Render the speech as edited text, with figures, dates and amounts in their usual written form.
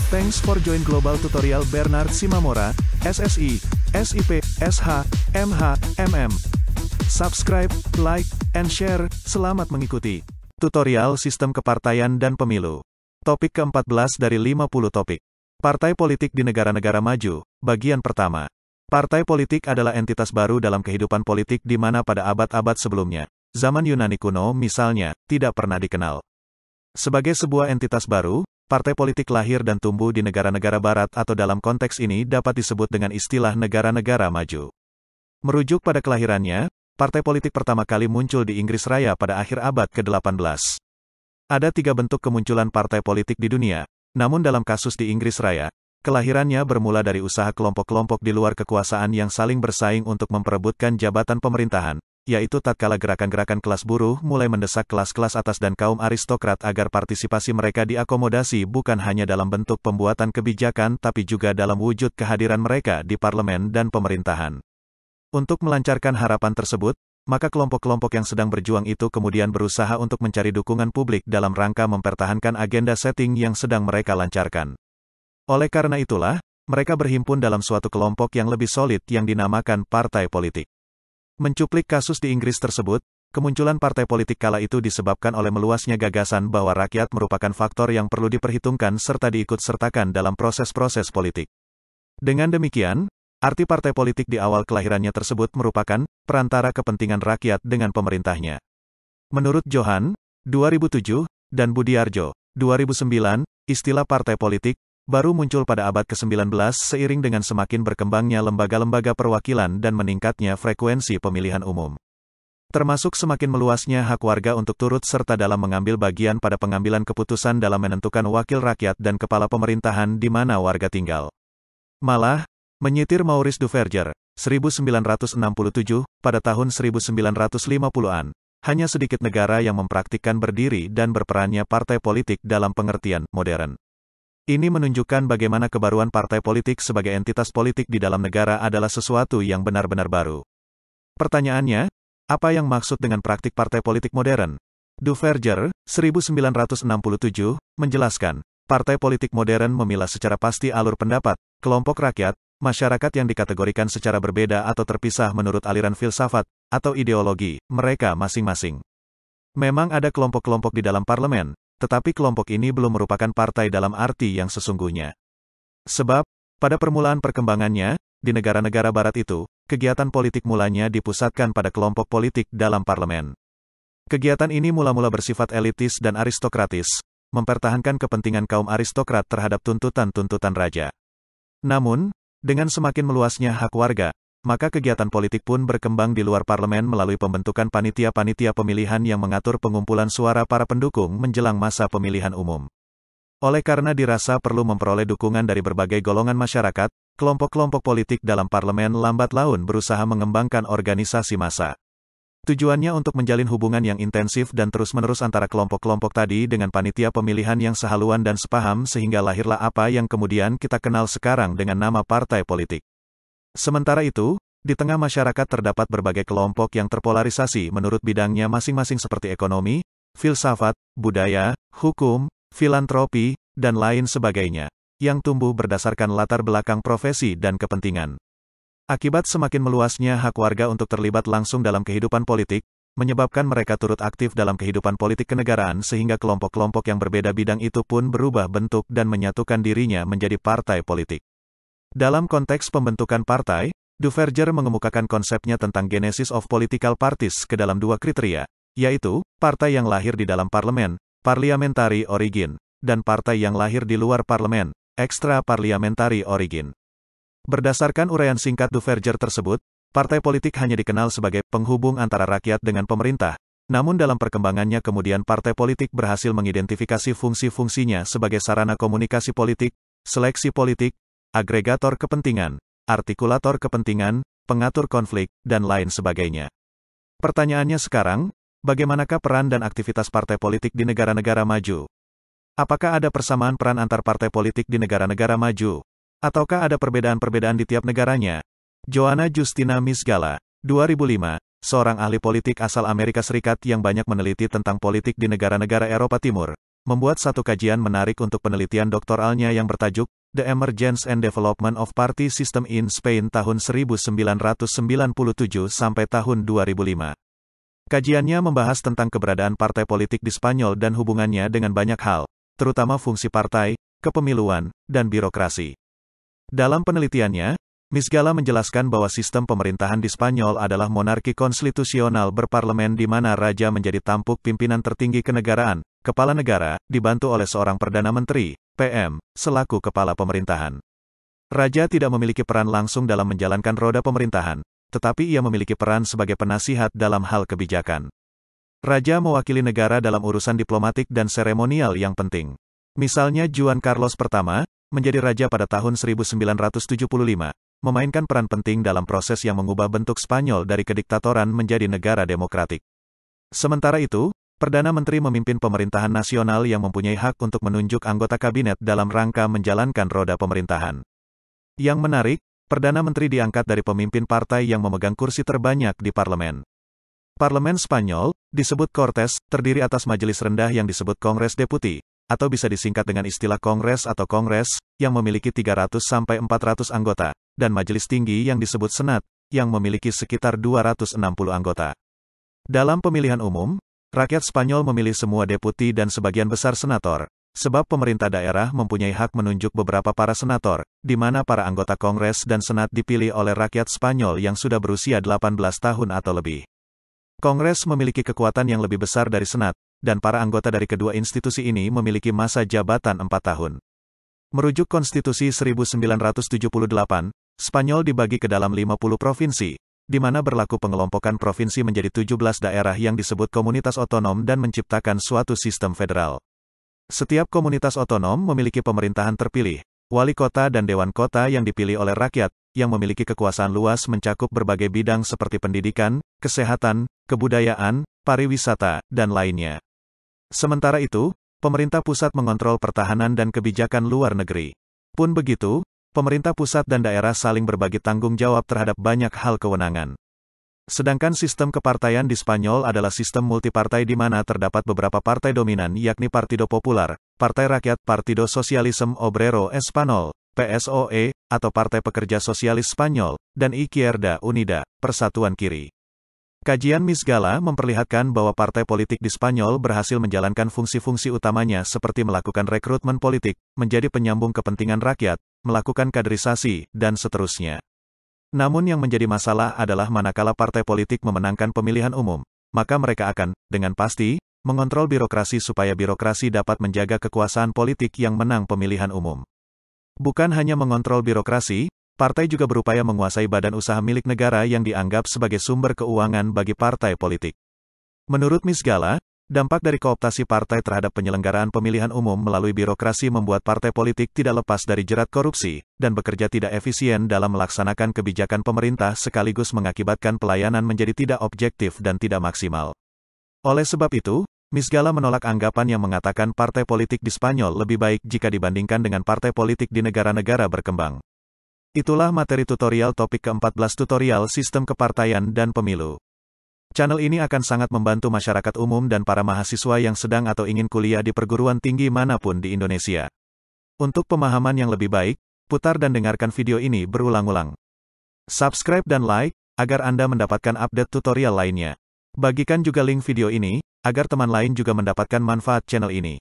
Thanks for join Global Tutorial Bernard Simamora, SSI, SIP, SH, MH, MM. Subscribe, like, and share. Selamat mengikuti. Tutorial Sistem Kepartaian dan Pemilu. Topik ke-14 dari 50 topik. Partai politik di negara-negara maju, bagian pertama. Partai politik adalah entitas baru dalam kehidupan politik di mana pada abad-abad sebelumnya, zaman Yunani kuno misalnya, tidak pernah dikenal. Sebagai sebuah entitas baru, partai politik lahir dan tumbuh di negara-negara barat atau dalam konteks ini dapat disebut dengan istilah negara-negara maju. Merujuk pada kelahirannya, partai politik pertama kali muncul di Inggris Raya pada akhir abad ke-18. Ada 3 bentuk kemunculan partai politik di dunia, namun dalam kasus di Inggris Raya, kelahirannya bermula dari usaha kelompok-kelompok di luar kekuasaan yang saling bersaing untuk memperebutkan jabatan pemerintahan, yaitu tatkala gerakan-gerakan kelas buruh mulai mendesak kelas-kelas atas dan kaum aristokrat agar partisipasi mereka diakomodasi bukan hanya dalam bentuk pembuatan kebijakan tapi juga dalam wujud kehadiran mereka di parlemen dan pemerintahan. Untuk melancarkan harapan tersebut, maka kelompok-kelompok yang sedang berjuang itu kemudian berusaha untuk mencari dukungan publik dalam rangka mempertahankan agenda setting yang sedang mereka lancarkan. Oleh karena itulah, mereka berhimpun dalam suatu kelompok yang lebih solid yang dinamakan partai politik. Mencuplik kasus di Inggris tersebut, kemunculan partai politik kala itu disebabkan oleh meluasnya gagasan bahwa rakyat merupakan faktor yang perlu diperhitungkan serta diikut-sertakan dalam proses-proses politik. Dengan demikian, arti partai politik di awal kelahirannya tersebut merupakan perantara kepentingan rakyat dengan pemerintahnya. Menurut Johan, 2007, dan Budiarjo, 2009, istilah partai politik baru muncul pada abad ke-19 seiring dengan semakin berkembangnya lembaga-lembaga perwakilan dan meningkatnya frekuensi pemilihan umum. Termasuk semakin meluasnya hak warga untuk turut serta dalam mengambil bagian pada pengambilan keputusan dalam menentukan wakil rakyat dan kepala pemerintahan di mana warga tinggal. Malah, menyitir Maurice Duverger, 1967, pada tahun 1950-an, hanya sedikit negara yang mempraktikkan berdiri dan berperannya partai politik dalam pengertian modern. Ini menunjukkan bagaimana kebaruan partai politik sebagai entitas politik di dalam negara adalah sesuatu yang benar-benar baru. Pertanyaannya, apa yang maksud dengan praktik partai politik modern? Duverger, 1967, menjelaskan, partai politik modern memilah secara pasti alur pendapat, kelompok rakyat, masyarakat yang dikategorikan secara berbeda atau terpisah menurut aliran filsafat, atau ideologi, mereka masing-masing. Memang ada kelompok-kelompok di dalam parlemen, tetapi kelompok ini belum merupakan partai dalam arti yang sesungguhnya. Sebab, pada permulaan perkembangannya, di negara-negara barat itu, kegiatan politik mulanya dipusatkan pada kelompok politik dalam parlemen. Kegiatan ini mula-mula bersifat elitis dan aristokratis, mempertahankan kepentingan kaum aristokrat terhadap tuntutan-tuntutan raja. Namun, dengan semakin meluasnya hak warga, maka kegiatan politik pun berkembang di luar parlemen melalui pembentukan panitia-panitia pemilihan yang mengatur pengumpulan suara para pendukung menjelang masa pemilihan umum. Oleh karena dirasa perlu memperoleh dukungan dari berbagai golongan masyarakat, kelompok-kelompok politik dalam parlemen lambat laun berusaha mengembangkan organisasi massa. Tujuannya untuk menjalin hubungan yang intensif dan terus-menerus antara kelompok-kelompok tadi dengan panitia pemilihan yang sehaluan dan sepaham sehingga lahirlah apa yang kemudian kita kenal sekarang dengan nama partai politik. Sementara itu, di tengah masyarakat terdapat berbagai kelompok yang terpolarisasi menurut bidangnya masing-masing seperti ekonomi, filsafat, budaya, hukum, filantropi, dan lain sebagainya, yang tumbuh berdasarkan latar belakang profesi dan kepentingan. Akibat semakin meluasnya hak warga untuk terlibat langsung dalam kehidupan politik, menyebabkan mereka turut aktif dalam kehidupan politik kenegaraan sehingga kelompok-kelompok yang berbeda bidang itu pun berubah bentuk dan menyatukan dirinya menjadi partai politik. Dalam konteks pembentukan partai, Duverger mengemukakan konsepnya tentang genesis of political parties ke dalam 2 kriteria, yaitu, partai yang lahir di dalam parlemen, parliamentary origin, dan partai yang lahir di luar parlemen, extra parliamentary origin. Berdasarkan uraian singkat Duverger tersebut, partai politik hanya dikenal sebagai penghubung antara rakyat dengan pemerintah, namun dalam perkembangannya kemudian partai politik berhasil mengidentifikasi fungsi-fungsinya sebagai sarana komunikasi politik, seleksi politik, agregator kepentingan, artikulator kepentingan, pengatur konflik, dan lain sebagainya. Pertanyaannya sekarang, bagaimanakah peran dan aktivitas partai politik di negara-negara maju? Apakah ada persamaan peran antar partai politik di negara-negara maju? Ataukah ada perbedaan-perbedaan di tiap negaranya? Joanna Justina Misgala, 2005, seorang ahli politik asal Amerika Serikat yang banyak meneliti tentang politik di negara-negara Eropa Timur, membuat satu kajian menarik untuk penelitian doktoralnya yang bertajuk The Emergence and Development of Party System in Spain tahun 1997 sampai tahun 2005. Kajiannya membahas tentang keberadaan partai politik di Spanyol dan hubungannya dengan banyak hal, terutama fungsi partai, kepemiluan, dan birokrasi. Dalam penelitiannya, Ms. Gala menjelaskan bahwa sistem pemerintahan di Spanyol adalah monarki konstitusional berparlemen di mana raja menjadi tampuk pimpinan tertinggi kenegaraan, kepala negara, dibantu oleh seorang Perdana Menteri, PM, selaku kepala pemerintahan. Raja tidak memiliki peran langsung dalam menjalankan roda pemerintahan, tetapi ia memiliki peran sebagai penasihat dalam hal kebijakan. Raja mewakili negara dalam urusan diplomatik dan seremonial yang penting. Misalnya Juan Carlos I, menjadi raja pada tahun 1975, memainkan peran penting dalam proses yang mengubah bentuk Spanyol dari kediktatoran menjadi negara demokratik. Sementara itu, Perdana Menteri memimpin pemerintahan nasional yang mempunyai hak untuk menunjuk anggota kabinet dalam rangka menjalankan roda pemerintahan. Yang menarik, Perdana Menteri diangkat dari pemimpin partai yang memegang kursi terbanyak di parlemen. Parlemen Spanyol, disebut Cortes, terdiri atas majelis rendah yang disebut Kongres Deputi, atau bisa disingkat dengan istilah Kongres atau Kongres, yang memiliki 300-400 anggota, dan majelis tinggi yang disebut Senat, yang memiliki sekitar 260 anggota. Dalam pemilihan umum, rakyat Spanyol memilih semua deputi dan sebagian besar senator, sebab pemerintah daerah mempunyai hak menunjuk beberapa para senator, di mana para anggota Kongres dan Senat dipilih oleh rakyat Spanyol yang sudah berusia 18 tahun atau lebih. Kongres memiliki kekuatan yang lebih besar dari Senat, dan para anggota dari kedua institusi ini memiliki masa jabatan 4 tahun. Merujuk Konstitusi 1978, Spanyol dibagi ke dalam 50 provinsi, di mana berlaku pengelompokan provinsi menjadi 17 daerah yang disebut komunitas otonom dan menciptakan suatu sistem federal. Setiap komunitas otonom memiliki pemerintahan terpilih, wali kota dan dewan kota yang dipilih oleh rakyat, yang memiliki kekuasaan luas mencakup berbagai bidang seperti pendidikan, kesehatan, kebudayaan, pariwisata, dan lainnya. Sementara itu, pemerintah pusat mengontrol pertahanan dan kebijakan luar negeri. Pun begitu, pemerintah pusat dan daerah saling berbagi tanggung jawab terhadap banyak hal kewenangan. Sedangkan sistem kepartaian di Spanyol adalah sistem multipartai di mana terdapat beberapa partai dominan yakni Partido Popular, Partai Rakyat, Partido Socialisme Obrero Español, PSOE, atau Partai Pekerja Sosialis Spanyol, dan Izquierda Unida, Persatuan Kiri. Kajian Ms. Gala memperlihatkan bahwa partai politik di Spanyol berhasil menjalankan fungsi-fungsi utamanya seperti melakukan rekrutmen politik, menjadi penyambung kepentingan rakyat, melakukan kaderisasi, dan seterusnya. Namun yang menjadi masalah adalah manakala partai politik memenangkan pemilihan umum, maka mereka akan, dengan pasti, mengontrol birokrasi supaya birokrasi dapat menjaga kekuasaan politik yang menang pemilihan umum. Bukan hanya mengontrol birokrasi, partai juga berupaya menguasai badan usaha milik negara yang dianggap sebagai sumber keuangan bagi partai politik. Menurut Ms. Gala, dampak dari kooptasi partai terhadap penyelenggaraan pemilihan umum melalui birokrasi membuat partai politik tidak lepas dari jerat korupsi, dan bekerja tidak efisien dalam melaksanakan kebijakan pemerintah sekaligus mengakibatkan pelayanan menjadi tidak objektif dan tidak maksimal. Oleh sebab itu, Ms. Gala menolak anggapan yang mengatakan partai politik di Spanyol lebih baik jika dibandingkan dengan partai politik di negara-negara berkembang. Itulah materi tutorial topik ke-14 tutorial sistem kepartaian dan pemilu. Channel ini akan sangat membantu masyarakat umum dan para mahasiswa yang sedang atau ingin kuliah di perguruan tinggi manapun di Indonesia. Untuk pemahaman yang lebih baik, putar dan dengarkan video ini berulang-ulang. Subscribe dan like, agar Anda mendapatkan update tutorial lainnya. Bagikan juga link video ini, agar teman lain juga mendapatkan manfaat channel ini.